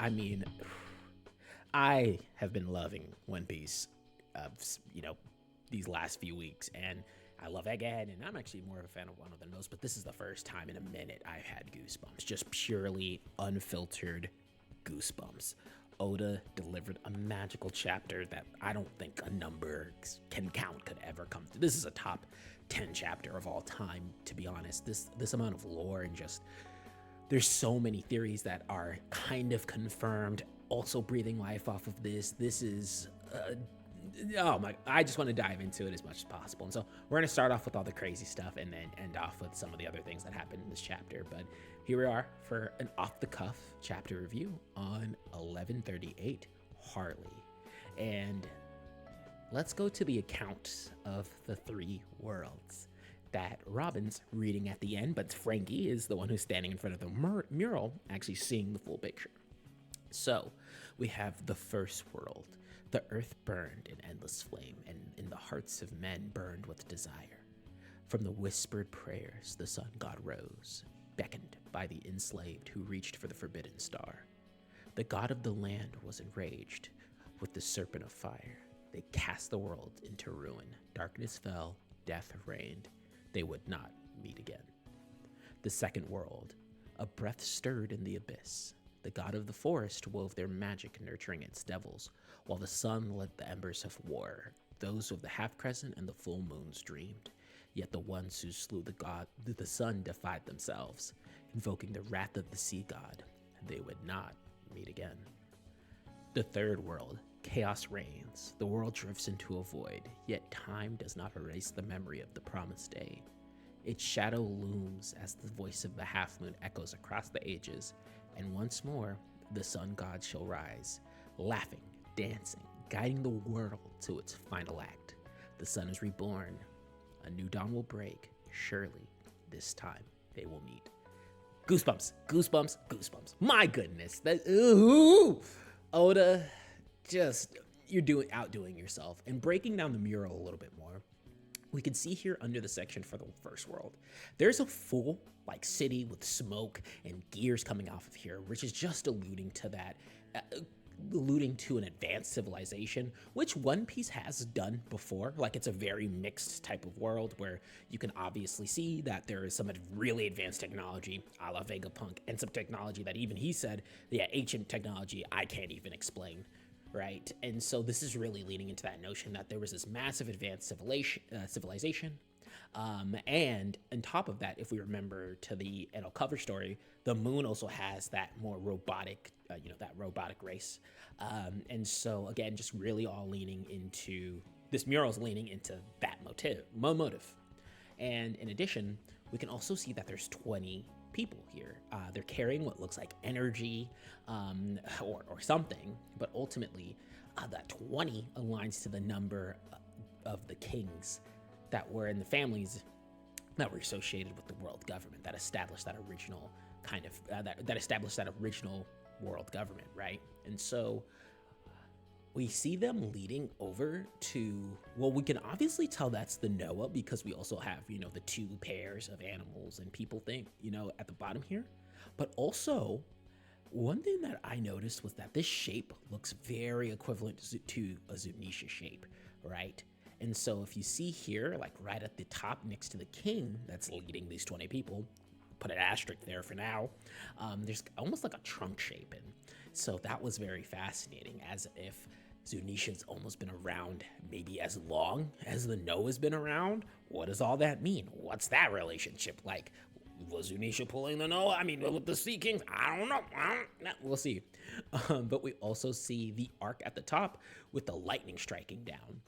I mean, I have been loving One Piece, uh, you know, these last few weeks, and I love Egghead, and I'm actually more of a fan of one of than most. But this is the first time in a minute I've had goosebumps, just purely unfiltered goosebumps. Oda delivered a magical chapter that I don't think a number can count could ever come through. This is a top 10 chapter of all time, to be honest. This amount of lore and just there's so many theories that are kind of confirmed, also breathing life off of this. This is oh my, I just want to dive into it as much as possible. And so we're going to start off with all the crazy stuff and then end off with some of the other things that happened in this chapter. But here we are for an off the cuff chapter review on 1138 Harley. And let's go to the account of the three worlds that Robin's reading at the end, but Frankie is the one who's standing in front of the mural, actually seeing the full picture. So we have the first world. The earth burned in endless flame, and in the hearts of men burned with desire. From the whispered prayers, the sun god rose, beckoned by the enslaved who reached for the forbidden star. The god of the land was enraged with the serpent of fire. They cast the world into ruin. Darkness fell, death reigned. They would not meet again. The second world. A breath stirred in the abyss. The god of the forest wove their magic, nurturing its devils, while the sun lit the embers of war. Those of the half-crescent and the full moons dreamed. Yet the ones who slew the sun defied themselves, invoking the wrath of the sea god. They would not meet again. The third world. Chaos reigns. The world drifts into a void, yet time does not erase the memory of the promised day. Its shadow looms as the voice of the half-moon echoes across the ages, and once more, the sun god shall rise, laughing, dancing, guiding the world to its final act. The sun is reborn. A new dawn will break. Surely, this time, they will meet. Goosebumps, goosebumps, goosebumps. My goodness. Oda, just, you're outdoing yourself. And breaking down the mural a little bit more, we can see here under the section for the first world, there's a full city with smoke and gears coming off of here, which is just alluding to that, alluding to an advanced civilization, which One Piece has done before. It's a very mixed type of world where you can obviously see that there is some really advanced technology, a la Vegapunk, and some technology that even he said, yeah, ancient technology I can't even explain. Right, and so this is really leading into that notion that there was this massive advanced civilization, and on top of that, if we remember to the cover story, the moon also has that more robotic, that robotic race, and so again, just really all leaning into this mural's leaning into that motive, and in addition, we can also see that there's 20 people here. They're carrying what looks like energy or something, but ultimately that 20 aligns to the number of the kings that were in the families that were associated with the world government that established that original kind of that established that original world government, right? And so we see them leading over to, well, we can obviously tell that's the Noah because we also have, the two pairs of animals and people thing, at the bottom here. But also, one thing that I noticed was that this shape looks very equivalent to a Zunisha shape, right? And so if you see here, right at the top next to the king that's leading these 20 people, put an asterisk there for now, there's almost like a trunk shape. And so that was very fascinating, as if Zunisha's almost been around maybe as long as the Noah's been around. What does all that mean? What's that relationship like? Was Zunisha pulling the Noah? I mean, with the Sea Kings? I don't know. We'll see. But we also see the arc at the top with the lightning striking down.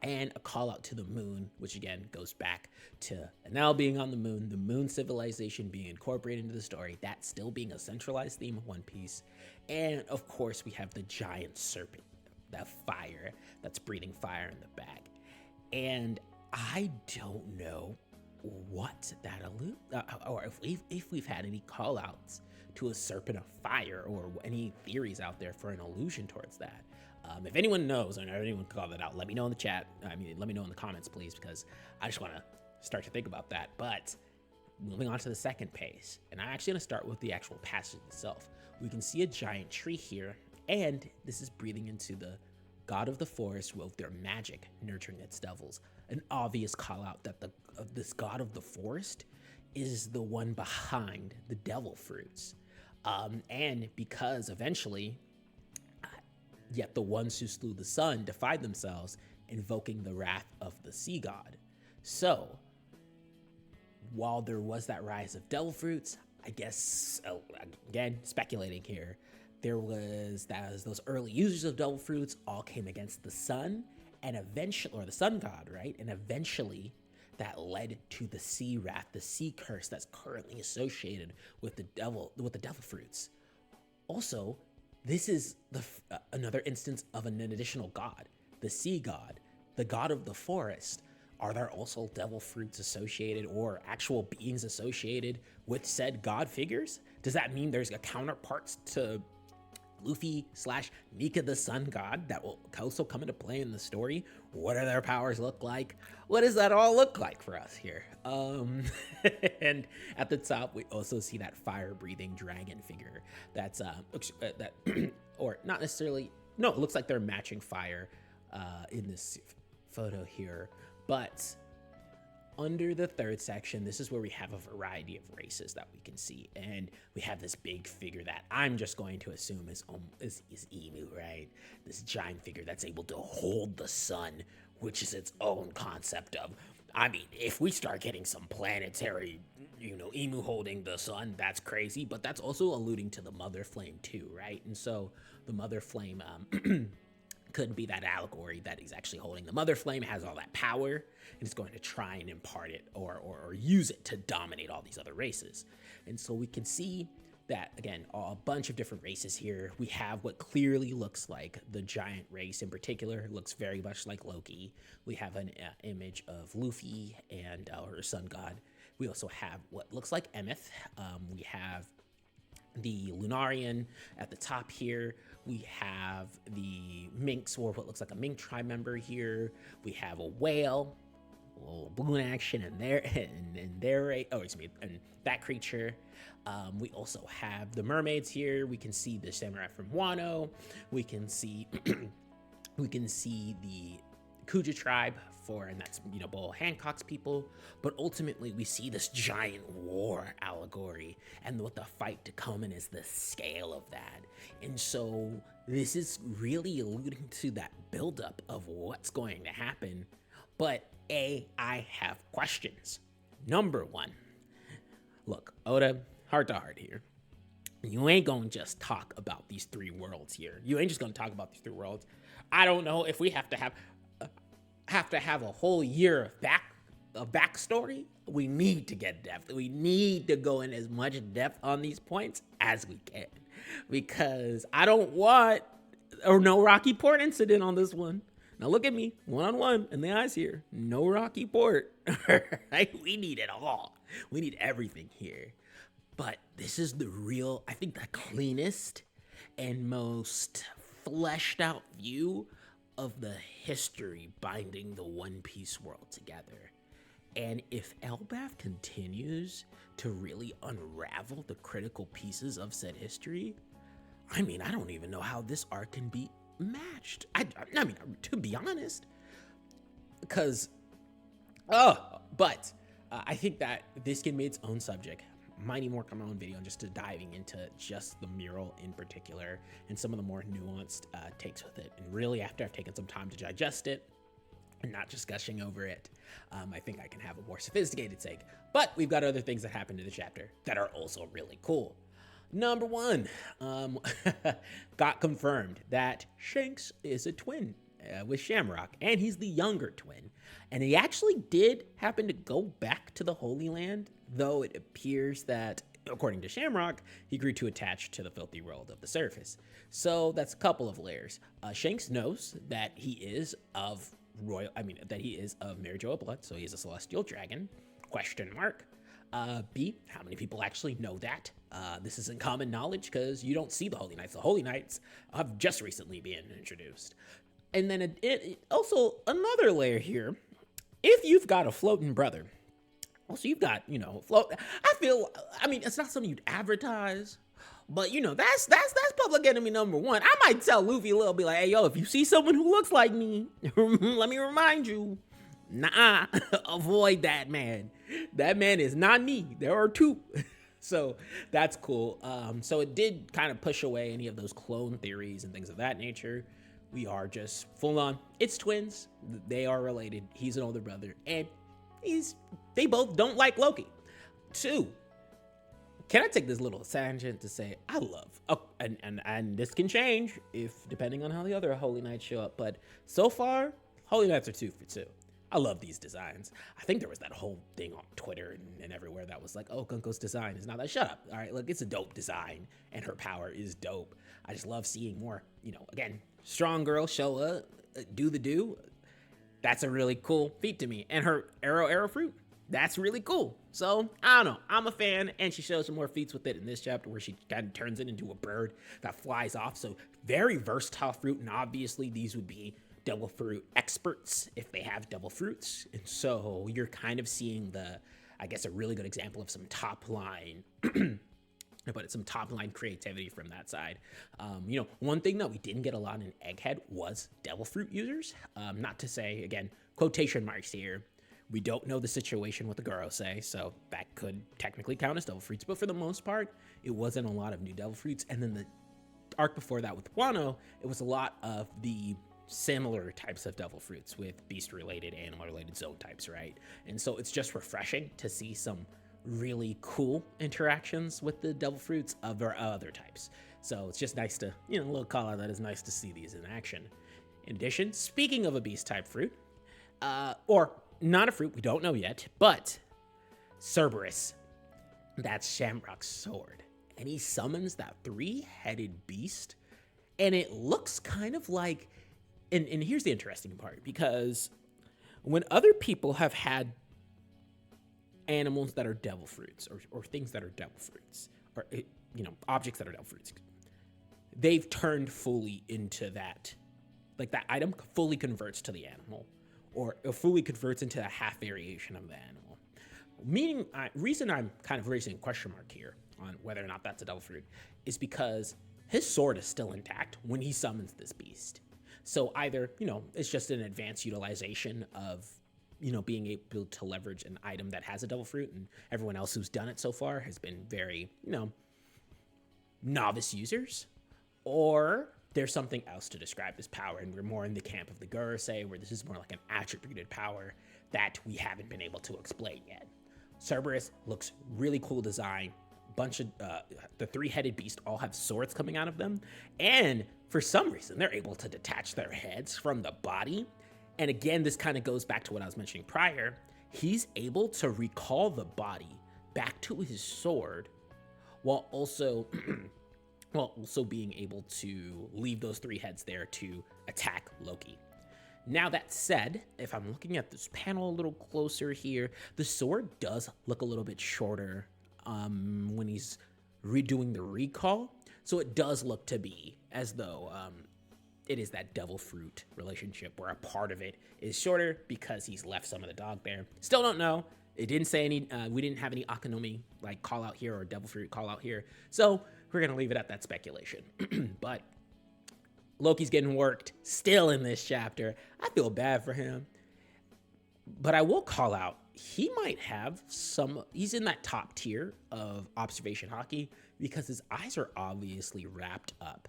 And a call out to the moon, which again goes back to now being on the moon civilization being incorporated into the story, that still being a centralized theme of One Piece. And of course, we have the giant serpent, that fire that's breathing fire in the back. And I don't know what that or if we've had any call outs to a serpent of fire or any theories out there for an allusion towards that. If anyone knows or anyone call that out, let me know in the chat. Let me know in the comments, please, because I just want to start to think about that. But moving on to the second page, and I'm actually going to start with the actual passage itself. We can see a giant tree here, and this is breathing into the god of the forest with their magic nurturing its devils. An obvious call out that this god of the forest is the one behind the devil fruits. And because eventually, yet the ones who slew the sun defied themselves, invoking the wrath of the sea god. So, while there was that rise of devil fruits, I guess, again, speculating here, those early users of devil fruits all came against the sun, and eventually, or the sun god, right? And eventually, that led to the sea wrath, the sea curse that's currently associated with the devil fruits. Also, this is another instance of an additional god, the sea god, the god of the forest. Are there also devil fruits associated or actual beings associated with said god figures? Does that mean there's a counterpart to Luffy / Nika the sun god that will also come into play in the story? What do their powers look like? What does that all look like for us here? And at the top, we also see that fire-breathing dragon figure. That's that, or not necessarily. No, it looks like they're matching fire in this photo here. But under the third section, this is where we have a variety of races that we can see. And we have this big figure that I'm just going to assume is Emu, right? This giant figure that's able to hold the sun, which is its own concept of, I mean, if we start getting some planetary, Emu holding the sun, that's crazy. But that's also alluding to the Mother Flame too, right? And so the Mother Flame, could be that allegory that he's actually holding the Mother Flame, has all that power, and is going to try and impart it or use it to dominate all these other races. And so we can see that, again, a bunch of different races here. We have what clearly looks like the giant race in particular, looks very much like Loki. We have an image of Luffy and her sun god. We also have what looks like Emeth. We have the Lunarian at the top here. We have the Minx, or what looks like a Mink tribe member here. We have a whale, a little balloon action in there, and that creature. We also have the mermaids here. We can see the samurai from Wano. We can see the Kuja tribe and that's Bull Hancock's people. But ultimately we see this giant war allegory, and what the fight to come in is the scale of that. And so this is really alluding to that buildup of what's going to happen. But I have questions. Number one, look, Oda, heart to heart here. You ain't gonna just talk about these three worlds here. You ain't just gonna talk about these three worlds. I don't know if we have to have a whole year of backstory. We need to get depth. We need to go in as much depth on these points as we can, because I don't want no Rocky Port incident on this one. Now look at me, one-on-one in the eyes here. No Rocky Port. Right? We need it all. We need everything here. But this is I think the cleanest and most fleshed out view of the history binding the One Piece world together. And if Elbaf continues to really unravel the critical pieces of said history, I mean, I don't even know how this arc can be matched. I mean, to be honest, because, I think that this can be its own subject. Might need more come on video just to diving into just the mural in particular and some of the more nuanced takes with it. And really, after I've taken some time to digest it and not just gushing over it, I think I can have a more sophisticated take. But we've got other things that happen in the chapter that are also really cool. Number one, got confirmed that Shanks is a twin with Shamrock, and he's the younger twin. And he actually did happen to go back to the Holy Land, though it appears that, according to Shamrock, he grew too attached to the filthy world of the surface. So that's a couple of layers. Shanks knows that he is of Mary Joa blood, so he's a celestial dragon. Question mark. B, how many people actually know that? This isn't common knowledge because you don't see the Holy Knights. The Holy Knights have just recently been introduced. And then also another layer here. If you've got a floating brother, Also, you've got, float. I mean, it's not something you'd advertise, but that's public enemy number one. I might tell Luffy a little bit like, hey, yo, if you see someone who looks like me, let me remind you, nah, avoid that man. That man is not me. There are two. So that's cool. So it did kind of push away any of those clone theories and things of that nature. We are just full on. It's twins. They are related. He's an older brother, and they both don't like Loki. Two, can I take this little tangent to say I love, and this can change if depending on how the other Holy Knights show up, but so far Holy Knights are 2 for 2. I love these designs. I think there was that whole thing on Twitter and everywhere that was like, oh, Gunko's design is not that. Shut up. All right, look, it's a dope design, and her power is dope. I just love seeing more, again, strong girl show up, do the do. That's a really cool feat to me. And her arrow fruit, that's really cool. So, I don't know. I'm a fan, and she shows some more feats with it in this chapter where she kind of turns it into a bird that flies off. So, very versatile fruit, and obviously these would be devil fruit experts if they have devil fruits. And so you're kind of seeing I guess, a really good example of some top line, but some top line creativity from that side. One thing that we didn't get a lot in Egghead was devil fruit users. Not to say, again, quotation marks here, we don't know the situation with the Gorosei, so that could technically count as devil fruits, but for the most part, it wasn't a lot of new devil fruits. And then the arc before that with Wano, it was a lot of the similar types of devil fruits with beast-related, animal-related zone types, right? And so it's just refreshing to see some really cool interactions with the devil fruits of our other types. So it's just nice to, a little call out that is nice to see these in action. In addition, speaking of a beast-type fruit, or not a fruit, we don't know yet, but Cerberus, that's Shamrock's sword. And he summons that 3-headed beast, and it looks kind of like, and here's the interesting part, because when other people have had animals that are devil fruits or things that are devil fruits or, objects that are devil fruits, they've turned fully into that. Like that item fully converts to the animal or fully converts into a half variation of the animal. Meaning, reason I'm kind of raising a question mark here on whether or not that's a devil fruit is because his sword is still intact when he summons this beast. So either, it's just an advanced utilization of, being able to leverage an item that has a devil fruit, and everyone else who's done it so far has been very, novice users, or there's something else to describe this power, and we're more in the camp of the Gorosei, where this is more like an attributed power that we haven't been able to explain yet. Cerberus looks really cool design. Bunch of the 3-headed beast all have swords coming out of them, and for some reason they're able to detach their heads from the body. And again, this kind of goes back to what I was mentioning prior. He's able to recall the body back to his sword while also being able to leave those 3 heads there to attack Loki. Now that said, if I'm looking at this panel a little closer here, the sword does look a little bit shorter when he's redoing the recall. So it does look to be as though it is that devil fruit relationship where a part of it is shorter because he's left some of the dog there. Still don't know. It didn't say any, we didn't have any Akanomi like call out here or devil fruit call out here. So we're going to leave it at that speculation. But Loki's getting worked still in this chapter. I feel bad for him. But I will call out, he might have he's in that top tier of observation hockey because his eyes are obviously wrapped up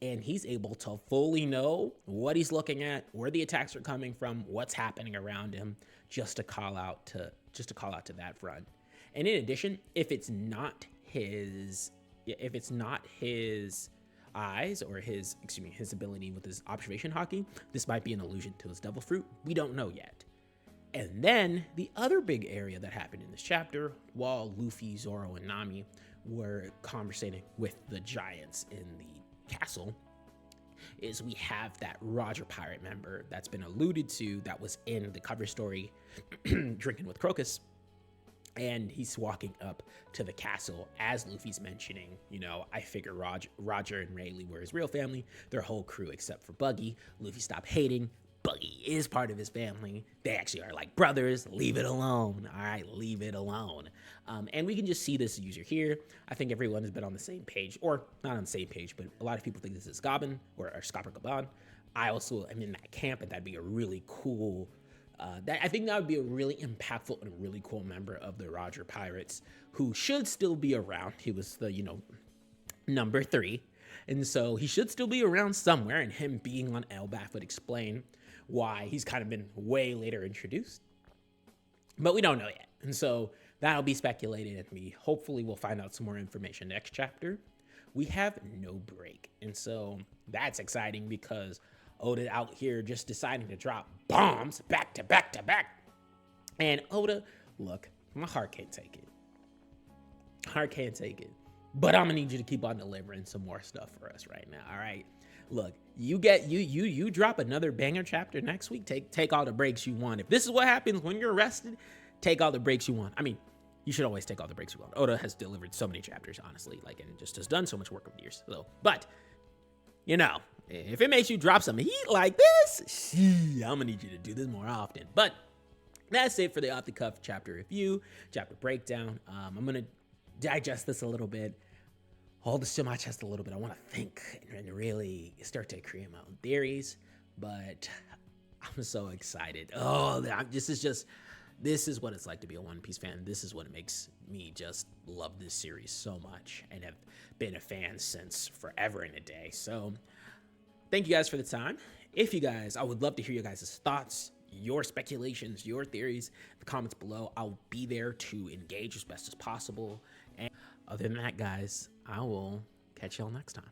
and he's able to fully know what he's looking at, where the attacks are coming from, what's happening around him, just to call out to that front. And in addition, if it's not his eyes or his ability with his observation hockey, this might be an allusion to his devil fruit. We don't know yet. And then the other big area that happened in this chapter, while Luffy, Zoro, and Nami were conversating with the giants in the castle, is we have that Roger Pirate member that's been alluded to that was in the cover story drinking with Crocus. And he's walking up to the castle as Luffy's mentioning, I figure Roger and Rayleigh were his real family, their whole crew except for Buggy. Luffy stopped hating. Buggy is part of his family. They actually are like brothers. Leave it alone. All right, leave it alone. And we can just see this user here. I think everyone has been on the same page, or not on the same page, but a lot of people think this is Gaban or Skopper Gaban. I also am in that camp, and that'd be a really cool. I think that would be a really impactful and really cool member of the Roger Pirates, who should still be around. He was the number 3, and so he should still be around somewhere. And him being on Elbaf would explain why he's kind of been way later introduced, but we don't know yet. And so that'll be speculated, and we hopefully will find out some more information next chapter. We have no break, and so that's exciting because Oda out here just deciding to drop bombs back to back to back. And Oda, look, my heart can't take it. Heart can't take it. But I'm gonna need you to keep on delivering some more stuff for us right now. All right. Look, you drop another banger chapter next week. Take all the breaks you want. If this is what happens when you're arrested, take all the breaks you want. I mean, you should always take all the breaks you want. Oda has delivered so many chapters, honestly, and just has done so much work over the years. So, but if it makes you drop some heat like this, I'm gonna need you to do this more often. But that's it for the off the cuff chapter review, chapter breakdown. I'm gonna digest this a little bit, hold this to my chest a little bit. I want to think and really start to create my own theories, but I'm so excited. This is what it's like to be a One Piece fan. This is what makes me just love this series so much and have been a fan since forever and a day. So thank you guys for the time. I would love to hear you guys' thoughts, your speculations, your theories in the comments below. I'll be there to engage as best as possible. And other than that, guys, I will catch y'all next time.